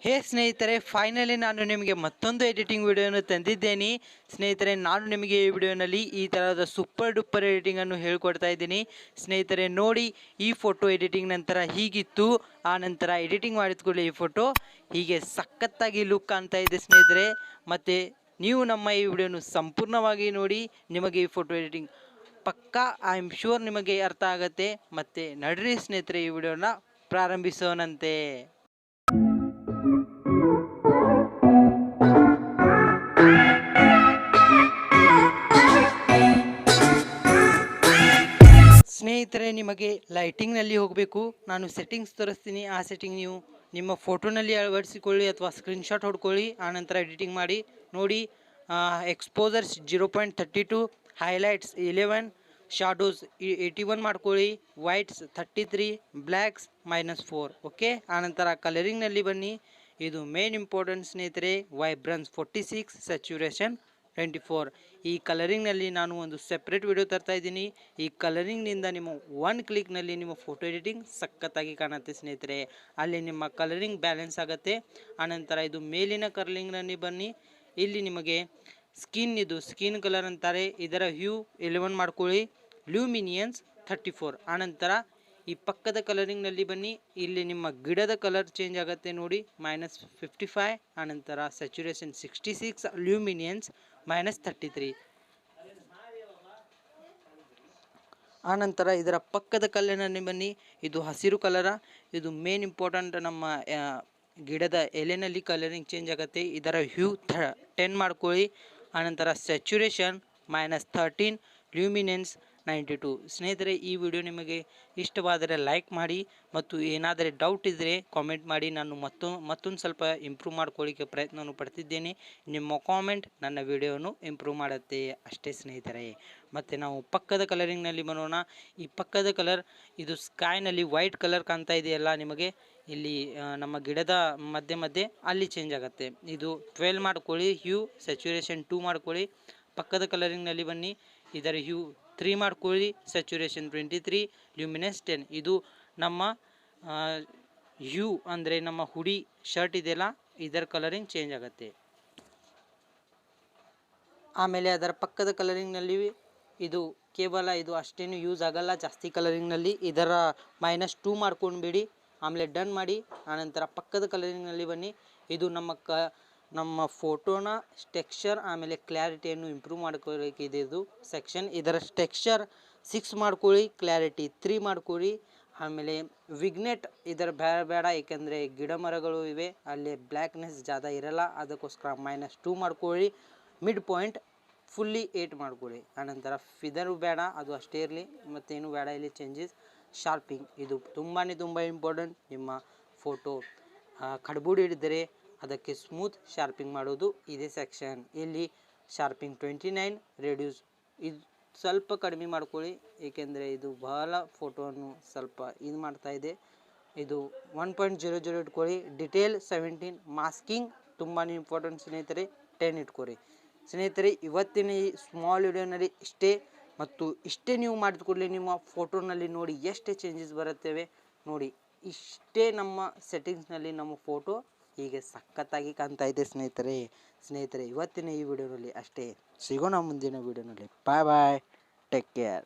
ಹೇ ಸ್ನೇಹಿತರೆ, ಫೈನಲಿ ನಾನು ನಿಮಗೆ ಮತ್ತೊಂದು ಎಡಿಟಿಂಗ್ ವಿಡಿಯೋನ ತಂದಿದ್ದೇನೆ. ಸ್ನೇಹಿತರೆ, ನಾನು ನಿಮಗೆ ಈ ವಿಡಿಯೋನಲ್ಲಿ ಈ ಥರದ ಸೂಪರ್ ಡೂಪರ್ ಎಡಿಟಿಂಗನ್ನು ಹೇಳ್ಕೊಡ್ತಾ ಇದ್ದೀನಿ. ಸ್ನೇಹಿತರೆ ನೋಡಿ, ಈ ಫೋಟೋ ಎಡಿಟಿಂಗ್ ನಂತರ ಹೀಗಿತ್ತು. ಆ ನಂತರ ಎಡಿಟಿಂಗ್ ಮಾಡಿದ್ಕೊಳ್ಳಿ ಈ ಫೋಟೋ ಹೀಗೆ ಸಖತ್ತಾಗಿ ಲುಕ್ ಕಾಣ್ತಾ ಇದೆ ಸ್ನೇಹಿತರೆ. ಮತ್ತು ನೀವು ನಮ್ಮ ಈ ವಿಡಿಯೋನು ಸಂಪೂರ್ಣವಾಗಿ ನೋಡಿ, ನಿಮಗೆ ಈ ಫೋಟೋ ಎಡಿಟಿಂಗ್ ಪಕ್ಕಾ ಐ ಆಮ್ ಶ್ಯೂರ್ ನಿಮಗೆ ಅರ್ಥ ಆಗುತ್ತೆ. ಮತ್ತು ನಡ್ರಿ ಸ್ನೇಹಿತರೆ, ಈ ವಿಡಿಯೋನ ಪ್ರಾರಂಭಿಸೋಣಂತೆ. ಸ್ನೇಹಿತರೆ, ನಿಮಗೆ ಲೈಟಿಂಗ್ನಲ್ಲಿ ಹೋಗಬೇಕು. ನಾನು ಸೆಟ್ಟಿಂಗ್ಸ್ ತೋರಿಸ್ತೀನಿ. ಆ ಸೆಟ್ಟಿಂಗ್ ನೀವು ನಿಮ್ಮ ಫೋಟೋನಲ್ಲಿ ಅಳವಡಿಸಿಕೊಳ್ಳಿ ಅಥವಾ ಸ್ಕ್ರೀನ್ಶಾಟ್ ಹೊಡ್ಕೊಳ್ಳಿ. ಆನಂತರ ಎಡಿಟಿಂಗ್ ಮಾಡಿ ನೋಡಿ. ಎಕ್ಸ್ಪೋಸರ್ಸ್ 0.32, ಹೈಲೈಟ್ಸ್ 11, ಶಾಡೋಸ್ 81 ಮಾಡ್ಕೊಳ್ಳಿ, ವೈಟ್ಸ್ 33, ಬ್ಲ್ಯಾಕ್ಸ್ -4. ಓಕೆ. ಆನಂತರ ಕಲರಿಂಗ್ನಲ್ಲಿ ಬನ್ನಿ. ಇದು ಮೇನ್ ಇಂಪಾರ್ಟೆಂಟ್ ಸ್ನೇಹಿತರೆ. Vibrance 46, saturation 24. ಈ ಕಲರಿಂಗ್ನಲ್ಲಿ ನಾನು ಒಂದು ಸೆಪ್ರೇಟ್ ವಿಡಿಯೋ ತರ್ತಾ ಇದ್ದೀನಿ. ಈ ಕಲರಿಂಗ್ನಿಂದ ನಿಮ್ಮ ಒನ್ ಕ್ಲಿಕ್ನಲ್ಲಿ ನಿಮ್ಮ ಫೋಟೋ ಎಡಿಟಿಂಗ್ ಸಖತ್ತಾಗಿ ಕಾಣುತ್ತೆ ಸ್ನೇಹಿತರೆ. ಅಲ್ಲಿ ನಿಮ್ಮ ಕಲರಿಂಗ್ ಬ್ಯಾಲೆನ್ಸ್ ಆಗುತ್ತೆ. ಆನಂತರ ಇದು ಮೇಲಿನ ಕಲರಿಂಗ್ನಲ್ಲಿ ಬನ್ನಿ. ಇಲ್ಲಿ ನಿಮಗೆ ಸ್ಕಿನ್ ಕಲರ್ ಅಂತಾರೆ. ಇದರ ಹ್ಯೂ 11 ಮಾಡ್ಕೊಳ್ಳಿ, ಲ್ಯೂಮಿನಿಯನ್ಸ್ 34. ಆನಂತರ ಈ ಪಕ್ಕದ ಕಲರಿಂಗ್ನಲ್ಲಿ ಬನ್ನಿ. ಇಲ್ಲಿ ನಿಮ್ಮ ಗಿಡದ ಕಲರ್ ಚೇಂಜ್ ಆಗುತ್ತೆ ನೋಡಿ, -55. ಆನಂತರ ಸ್ಯಾಚುರೇಷನ್ 66, ಲ್ಯೂಮಿನಿಯನ್ಸ್ -33. ಆನಂತರ ಇದರ ಪಕ್ಕದ ಕಲ್ಲಿನಲ್ಲಿ ಬನ್ನಿ. ಇದು ಹಸಿರು ಕಲರ. ಇದು ಮೇನ್ ಇಂಪಾರ್ಟೆಂಟ್. ನಮ್ಮ ಗಿಡದ ಎಲೆನಲ್ಲಿ ಕಲರಿಂಗ್ ಚೇಂಜ್ ಆಗುತ್ತೆ. ಇದರ ಹ್ಯೂ 10 ಮಾಡ್ಕೊಳ್ಳಿ. ಆನಂತರ ಸ್ಯಾಚುರೇಷನ್ -13, ಲ್ಯೂಮಿನೆನ್ಸ್ 92. ಸ್ನೇಹಿತರೆ, ಈ ವಿಡಿಯೋ ನಿಮಗೆ ಇಷ್ಟವಾದರೆ ಲೈಕ್ ಮಾಡಿ, ಮತ್ತು ಏನಾದರೆ ಡೌಟ್ ಇದ್ದರೆ ಕಾಮೆಂಟ್ ಮಾಡಿ. ನಾನು ಮತ್ತೊಂದು ಸ್ವಲ್ಪ ಇಂಪ್ರೂವ್ ಮಾಡ್ಕೊಳ್ಳಿಕ್ಕೆ ಪ್ರಯತ್ನವನ್ನು ಪಡ್ತಿದ್ದೇನೆ. ನಿಮ್ಮ ಕಾಮೆಂಟ್ ನನ್ನ ವಿಡಿಯೋನು ಇಂಪ್ರೂವ್ ಮಾಡುತ್ತೆ ಅಷ್ಟೇ ಸ್ನೇಹಿತರೆ. ಮತ್ತು ನಾವು ಪಕ್ಕದ ಕಲರಿಂಗ್ನಲ್ಲಿ ಬರೋಣ. ಈ ಪಕ್ಕದ ಕಲರ್ ಇದು ಸ್ಕೈನಲ್ಲಿ ವೈಟ್ ಕಲರ್ ಕಾಣ್ತಾ ಇದೆಯಲ್ಲ ನಿಮಗೆ, ಇಲ್ಲಿ ನಮ್ಮ ಗಿಡದ ಮಧ್ಯೆ ಅಲ್ಲಿ ಚೇಂಜ್ ಆಗುತ್ತೆ. ಇದು 12 ಮಾಡ್ಕೊಳ್ಳಿ, ಹ್ಯೂ ಸ್ಯಾಚುರೇಷನ್ 2 ಮಾಡ್ಕೊಳ್ಳಿ. ಪಕ್ಕದ ಕಲರಿಂಗ್ನಲ್ಲಿ ಬನ್ನಿ. ಇದರ ಹ್ಯೂ 3 ಮಾಡ್ಕೊಳ್ಳಿ, ಸ್ಯಾಚುರೇಷನ್ 23, ಲ್ಯೂಮಿನೆನ್ಸ್ 10. ಇದು ನಮ್ಮ ಹ್ಯೂ ಅಂದರೆ ನಮ್ಮ ಹುಡಿ ಶರ್ಟ್ ಇದೆಯಲ್ಲ, ಇದರ ಕಲರಿಂಗ್ ಚೇಂಜ್ ಆಗುತ್ತೆ. ಆಮೇಲೆ ಅದರ ಪಕ್ಕದ ಕಲರಿಂಗ್ನಲ್ಲಿ ಇದು ಕೇವಲ ಇದು ಅಷ್ಟೇನು ಯೂಸ್ ಆಗಲ್ಲ ಜಾಸ್ತಿ ಕಲರಿಂಗ್ನಲ್ಲಿ. ಇದರ -2 ಮಾಡ್ಕೊಂಡ್ಬಿಡಿ. ಆಮೇಲೆ ಡನ್ ಮಾಡಿ. ಆನಂತರ ಪಕ್ಕದ ಕಲರಿಂಗ್ನಲ್ಲಿ ಬನ್ನಿ. ಇದು ನಮ್ಮ ಫೋಟೋನ ಟೆಕ್ಸ್ಚರ್ ಆಮೇಲೆ ಕ್ಲಾರಿಟಿಯನ್ನು ಇಂಪ್ರೂವ್ ಮಾಡ್ಕೊಳ್ಳಿಕ್ಕಿದೆ ಇದು ಸೆಕ್ಷನ್. ಇದರ ಟೆಕ್ಸ್ಚರ್ 6 ಮಾಡ್ಕೊಳ್ಳಿ, ಕ್ಲಾರಿಟಿ 3 ಮಾಡ್ಕೊಳ್ಳಿ. ಆಮೇಲೆ ವಿಗ್ನೆಟ್ ಇದರ ಬೇಡ, ಏಕೆಂದರೆ ಗಿಡ ಮರಗಳು ಇವೆ, ಅಲ್ಲಿ ಬ್ಲ್ಯಾಕ್ನೆಸ್ ಜಾದ ಇರಲ್ಲ, ಅದಕ್ಕೋಸ್ಕರ -2 ಮಾಡ್ಕೊಳ್ಳಿ. ಮಿಡ್ ಪಾಯಿಂಟ್ ಫುಲ್ಲಿ 8 ಮಾಡ್ಕೊಳ್ಳಿ. ಆನಂತರ ಫಿದರು ಬೇಡ, ಅದು ಅಷ್ಟೇ ಇರಲಿ, ಮತ್ತೇನು ಬೇಡ ಇಲ್ಲಿ ಚೇಂಜಸ್. ಶಾರ್ಪಿಂಗ್ ಇದು ತುಂಬ ಇಂಪಾರ್ಟೆಂಟ್. ನಿಮ್ಮ ಫೋಟೋ ಕಡ್ಬುಡಿ ಹಿಡಿದರೆ ಅದಕ್ಕೆ ಸ್ಮೂತ್ ಶಾರ್ಪಿಂಗ್ ಮಾಡೋದು ಇದೇ ಸೆಕ್ಷನ್. ಇಲ್ಲಿ ಶಾರ್ಪಿಂಗ್ 29, ರೆಡ್ಯೂಸ್ ಇದು ಸ್ವಲ್ಪ ಕಡಿಮೆ ಮಾಡ್ಕೊಳ್ಳಿ, ಏಕೆಂದರೆ ಇದು ಬಹಳ ಫೋಟೋವನ್ನು ಸ್ವಲ್ಪ ಇದು ಮಾಡ್ತಾ ಇದೆ. ಇದು 1.00 ಇಟ್ಕೊಳ್ಳಿ. ಡಿಟೇಲ್ 17, ಮಾಸ್ಕಿಂಗ್ ತುಂಬಾ ಇಂಪಾರ್ಟೆಂಟ್ ಸ್ನೇಹಿತರೆ, 10 ಇಟ್ಕೊಳ್ಳಿ. ಸ್ನೇಹಿತರೆ, ಇವತ್ತಿನ ಈ ಸ್ಮಾಲ್ ವಿಡಿಯೋನಲ್ಲಿ ಇಷ್ಟೇ. ಮತ್ತು ಇಷ್ಟೇ ನೀವು ಮಾಡಿದ್ಕೊಳ್ಳಿ. ನಿಮ್ಮ ಫೋಟೋನಲ್ಲಿ ನೋಡಿ ಎಷ್ಟೇ ಚೇಂಜಸ್ ಬರುತ್ತವೆ ನೋಡಿ. ಇಷ್ಟೇ ನಮ್ಮ ಸೆಟ್ಟಿಂಗ್ಸ್ನಲ್ಲಿ ನಮ್ಮ ಫೋಟೋ ಹೀಗೆ ಸಖತ್ತಾಗಿ ಕಾಣ್ತಾ ಇದೆ ಸ್ನೇಹಿತರೆ, ಇವತ್ತಿನ ಈ ವಿಡಿಯೋನಲ್ಲಿ ಅಷ್ಟೇ. ಸಿಗೋಣ ಮುಂದಿನ ವಿಡಿಯೋನಲ್ಲಿ. ಬಾಯ್, ಟೇಕ್ ಕೇರ್.